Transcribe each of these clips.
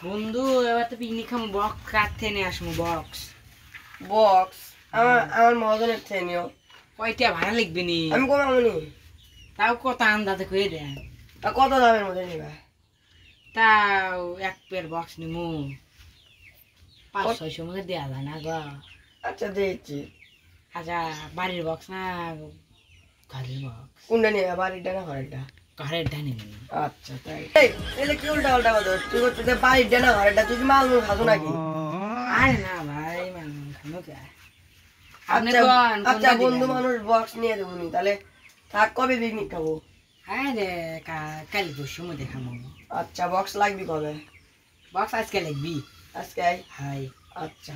বন্ধু এবার তো পিকনিক খাম বক্স কাটতে নিয়ে আসবো বক্স বক্স আমার মজনের থেনিও কয়টা ভাড়া লিখবি নি আমি কমামনি তাও কত আন্দাজে কয়ে দেন তা কত দামের মধ্যে নিবা তাও এক পেয়ার বক্স নিমু 500-600 মধ্যে দেওয়া যায় না গো আচ্ছা দিচ্ছি আচ্ছা বাড়ির বক্স না ঘরের বক্স কোনটা নিবা বাড়িটা না ঘরেরটা ঘরেরটা নিবি আচ্ছা তাই এই কি উল্টা উল্টা কথা তুই করতে বাড়িটা না ঘরেরটা তুই কি মাল খাসো নাকি আরে না ভাই মানুষ খানো কে আচ্ছা বন্ধু মানুষ বক্স নিয়ে দেবো নি তাহলে থাক কবে পিকনিক খাবো হ্যাঁ রে কাল পরশুর মধ্যে খামো আচ্ছা বক্স লাগবি কবে বক্স আজকে লিখবি আজকে হাই আচ্ছা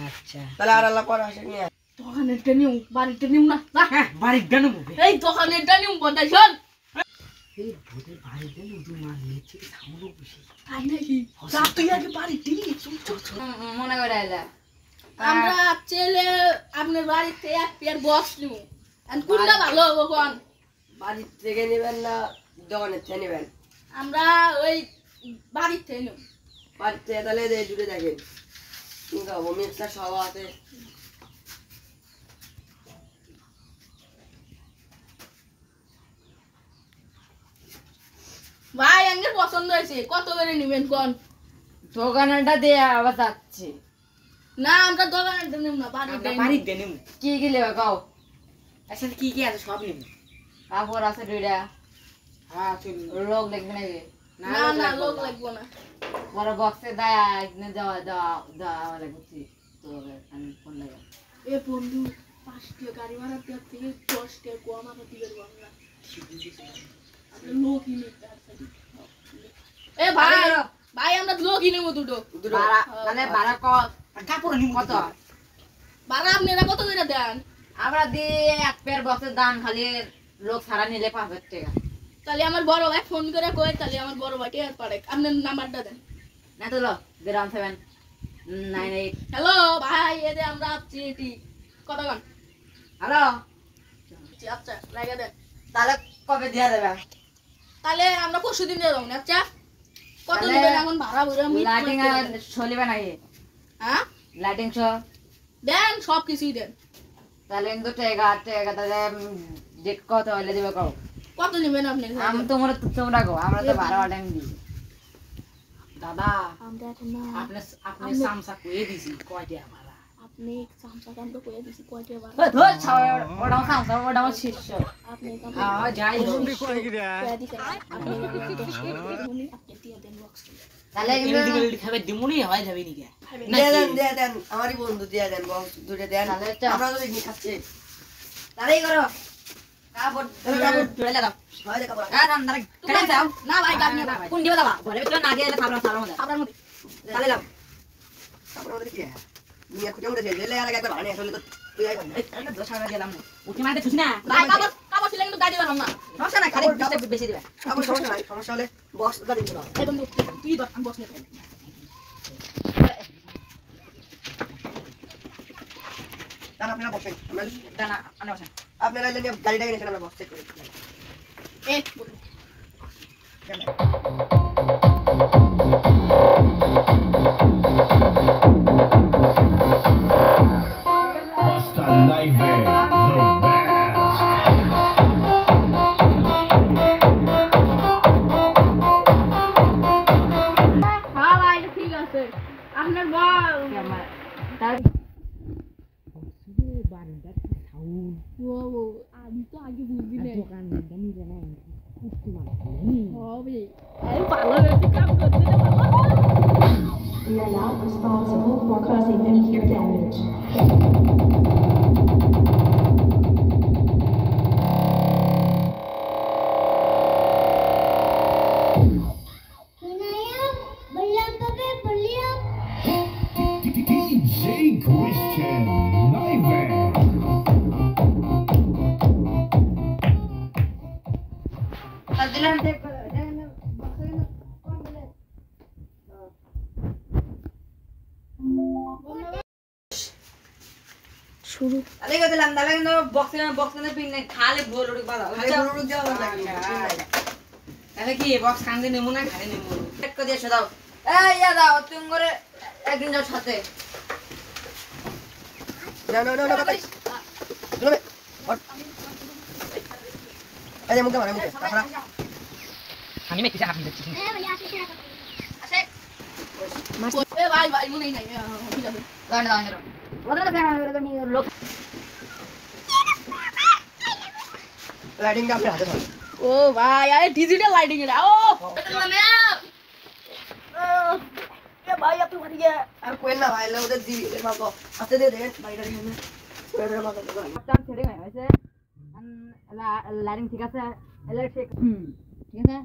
আচ্ছা তাহলে আর আল্লাহ পরে আসে নিয়ে দোকানেরটা নিউ বাড়িটা নিউ না হ্যাঁ বাড়িটা নেবো এই দোকানেরটা নিউ বন্ধাই শোন এই ভূতের বাড়িতে নদী মাছ নিচ্ছে সামনে বসে তাই নাকি যা তুই আগে বাড়িতে মনে করে এলা আমরা ছেলে আপনার বাড়িতে এক পেয়ার বক্স নিউ আর কোনটা ভালো হবে কোন বাড়ির থেকে নেবেন না দোকানের থেকে নেবেন আমরা ওই বাড়িতে নিউ বাড়ির থেকে তাহলে জুড়ে দেখেন কি খাবো মিক্সার সব আছে ভাই আমার পছন্দ হয়েছে কত করে নেবেন কোন দোকানটা দিয়ে আবার যাচ্ছে না আমরা দোকানেরটা নিউ না বাড়িতে বাড়িতে নেবো কি কি লেবা কাও আচ্ছা কি কি আছে সব নেবো কাপড় আছে দুইটা হ্যাঁ চল লোক দেখবে নাকি না না লোক লাগবে না বড় বক্সে দেয়া একদিনে দেওয়া দেওয়া দেওয়া লাগছে তো আমি ফোন লাগা এ বন্ধু 5 টাকা গাড়ি ভাড়া দেওয়ার থেকে 10 টাকা কম আমরা দিতে পারবো না আপনি লোকই নিতে আসেন এ ভাই ভাই আমরা লোকই নেব দুটো ভাড়া মানে ভাড়া কাপড় নিবো কত ভাড়া আপনারা কত করে দেন আমরা দিয়ে এক পেয়ার বক্সের দাম খালি লোক ছাড়া নিলে 5,000 টাকা তাহলে আমার বড় ভাই ফোন করে কই তাহলে আমার বড় ভাই টিয়ার পারে আপনার নাম্বারটা দেন না তো লো 01798 হ্যালো ভাই এই যে আমরা আপছি এটি কত গান হ্যালো আচ্ছা লাগা দেন তাহলে কবে দিয়া দেবে তাহলে আমরা পরশুদিন দিয়ে যাবো আচ্ছা কত তাহলে দিবেন এখন ভাড়া বুড়া লাইটিং চলিবে নাকি হ্যাঁ লাইটিং শো দেন সব কিছুই দেন তাহলে কিন্তু টাকা তাহলে ডেট কত হইলে দিবে কও কত নেবেন আপনি আমি তোমরা গো আমরা তো ভাড়া অর্ডার দিই দাদা আমরা এখন না আপনি সামসা কয়ে দিছি কয়টা ভাড়া আপনি সামসা কামটা কইয়া দিছি কয়টা ভাড়া ধর ছাওয়া ওটাও সামসা ওটাও শীর্ষ আপনি হ্যাঁ যাই হোক কইয়া দিছেন আপনি 10 টাকা আপনি দিয়ে দেন বক্স তাহলে এলডি খাবে দিমুনি হয় যাবে নি কে দিয়ে দেন আমারই বন্ধু দিয়ে দেন বক্স দুটো দেন তাহলে আমরা তো পিকনিক খাচ্ছি তাহলেই করো কাপড় ধরে লাগাও হয় দেখা বড় দাম দাঁড়া কেন দাও না ভাই কাট না ভাই কোন দিবা দাও ঘরে ভিতরে না দিয়ে খাবার সারা মধ্যে আপনার মধ্যে তাহলে লাও তারপর আমাদের কি দুনিয়া খুঁজে উঠেছে জেলে আর একবার বানিয়ে আসলে তো তুই আই বল দশ টাকা দিলাম উঠি মারতে খুশি না ভাই কাপড় ছিল কিন্তু গাড়ি বানাম না সমস্যা নাই খালি ডিস্টার্ব বেশি দিবা আমার সমস্যা নাই সমস্যা হলে বক্স দা দিন না এই বন্ধু তুই দর আমি বক্স নিয়ে তার আপনারা বসেন আমরা দানা আনা বসেন আপনারা নিয়ে গাড়িটাকে নিয়ে আমরা বক্স চেক করি এই Hasta Nightmare, the best. হ্যাঁ ভাই ঠিক আছে আপনার বল তার বাড়িটা সাউন্ড ও আমি তো আগে বুঝবি না দোকানটা নিবে না কুত্তি মানে হবে এই ভালো হয়েছে কাম করতে না ভালো We are not responsible for causing any ear damage. DJ Christian Nightmare. তার দিলাম দেখ শুরু তাহলে কত দিলাম তাহলে কিন্তু বক্সে পিন নাই খালি ভোল উড়ি বাবা আচ্ছা রুক যাও না তাহলে কি বক্স কান্দে নেমু না খালি নেমু চেক করে দিয়ে দাও এই ইয়া দাও তুমি করে একদিন যাও সাথে না না না না ভাই চলো এই মুখে মারা মুখে তারপর আমি মেয়ে কিছু হাত দিচ্ছি এ ভাই ভাই মনে নাই ঠিক আছে দাঁড়া দাঁড়া ওদের কাছে লোক লাইটিং টা আপনি হাতে ধরুন ও ভাই আরে ডিজিটাল লাইটিং এটা ও এ ভাই আপনি মারি গিয়ে আর কোয়েল না ভাই ওদের দি এর মাপো আস্তে দে দে বাইরে এখানে ওদের মাপো আপনার ছেড়ে গেছে হইছে লাইটিং ঠিক আছে ইলেকট্রিক ঠিক আছে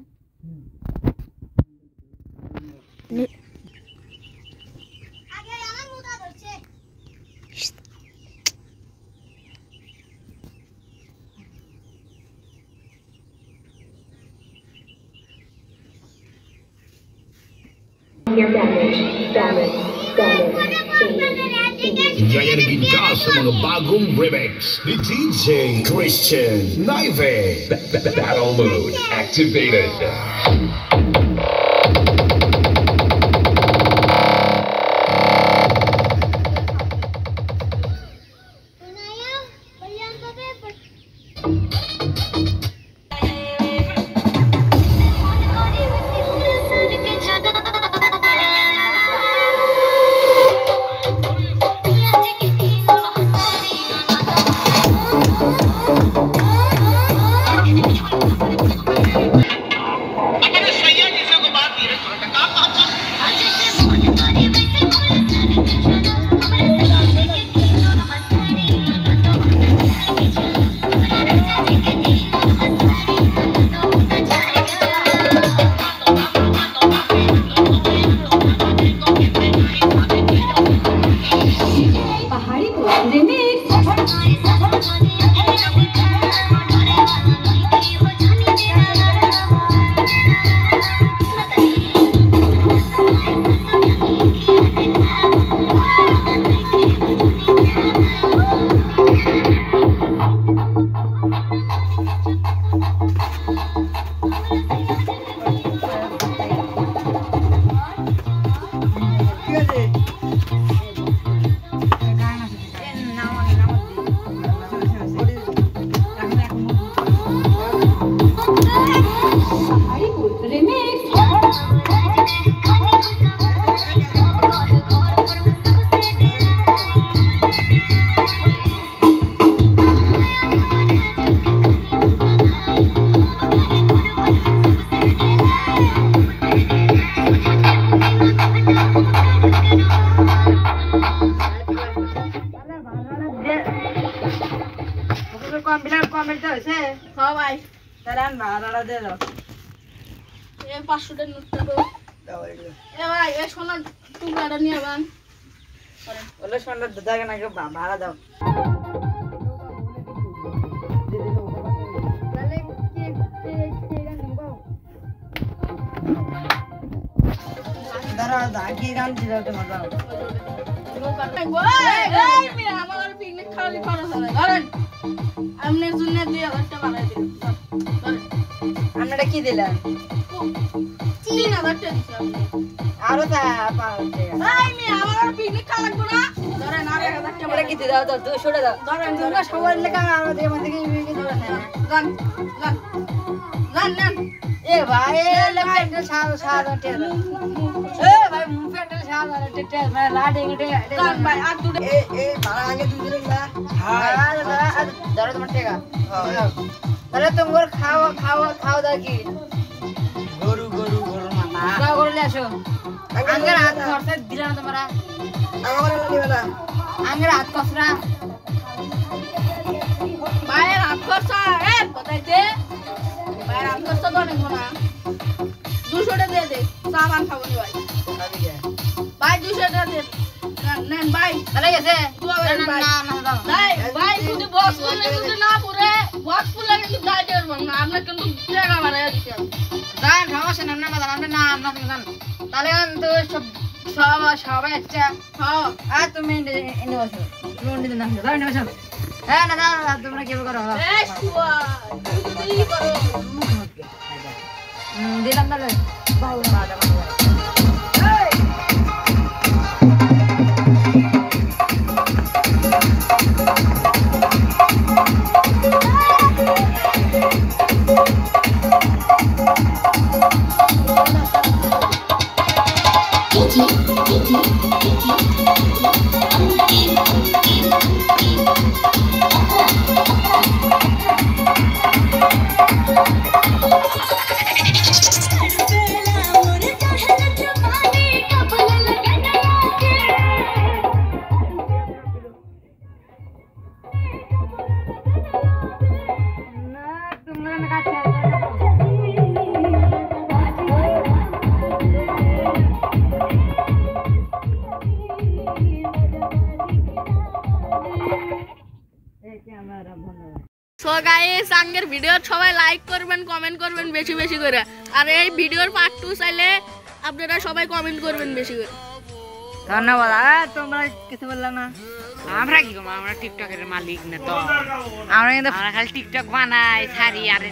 আগে আমার মুদা ধরছে Hear damage, damage, damage. Gaya de Gigas mga bagong remix ni DJ Christian Naive. Battle mode activated. Tunaya, balian pa paper. হ্যাঁ ভাই এ 500 টাকা নোটটা দাও এ ভাই এ সোনার টুকরাটা নিয়ে বান ওলে সোনার দাদা নাকি ভাড়া দাও দাঁড়া দাঁড়িয়ে গান দিতে মজা এই মিয়া আমার পিকনিক খালি খরচ হবে ধরেন আমনের জন্য 2000 টাকা বাড়াই দিন আপনারা কি দিলেন 3000 টাকা দিছি আপনি আরো তা এই মিয়া আমার পিকনিক খাওয়া লাগবে না ধরেন আর 1000 টাকা আমরা কি দাও দাও 200 টাকা দাও ধরেন তোমরা সবার লেখা আমাদের মধ্যে কি গান গান গান গান এ ভাই লেফটেন্ট সাদা টাকা এ ভাই মুফেন্ট সাদা টাকা মানে লাডিং গান ভাই আর দুটো এই ভাড়া আগে দুই দিন না ধরো তোমার টাকা তাহলে তোমার খাওয়া দাওয়া কি গরু মামা খাওয়া করলে আসো আঙ্গের হাত খরচা দিলা না তোমরা আমার নিবে না আঙ্গের হাত কসরা ভাইয়ের হাত খরচা এ বতাইতে ভাইয়ের হাত খরচা তো অনেক না 200 টাকা দিয়ে দে সামান খাবো নি ভাই ভাই 200 টাকা দে নেন ভাই তাহলে গেছে ভাই না না দাও ভাই যদি বক্স ফুলে যদি না পুরে বক্স ফুলে কিন্তু দাই দেব না আপনি কিন্তু টাকা বাড়ায় দিছেন জান সমস্যা না না জান না না জান তাহলে তো সবাই আচ্ছা হ্যাঁ আর তুমি এনে বসো তুমি না দাও এনে বসো হ্যাঁ না দাও তোমরা কি করো এই শুয়া তুমি কি করো দিলাম তাহলে বাবা সো গাইস আঙ্গের ভিডিও সবাই লাইক করবেন কমেন্ট করবেন বেশি বেশি করে আর এই ভিডিওর পার্ট 2 চাইলে আপনারা সবাই কমেন্ট করবেন বেশি করে ধন্যবাদ। তোমরা কিছু বললা না? আমরা কি করবো, আমরা টিকটকের মালিক না তো, আমরা কিন্তু আমরা খালি টিকটক বানাই ছাড়ি আর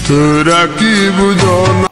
তোরা কি বুঝো না।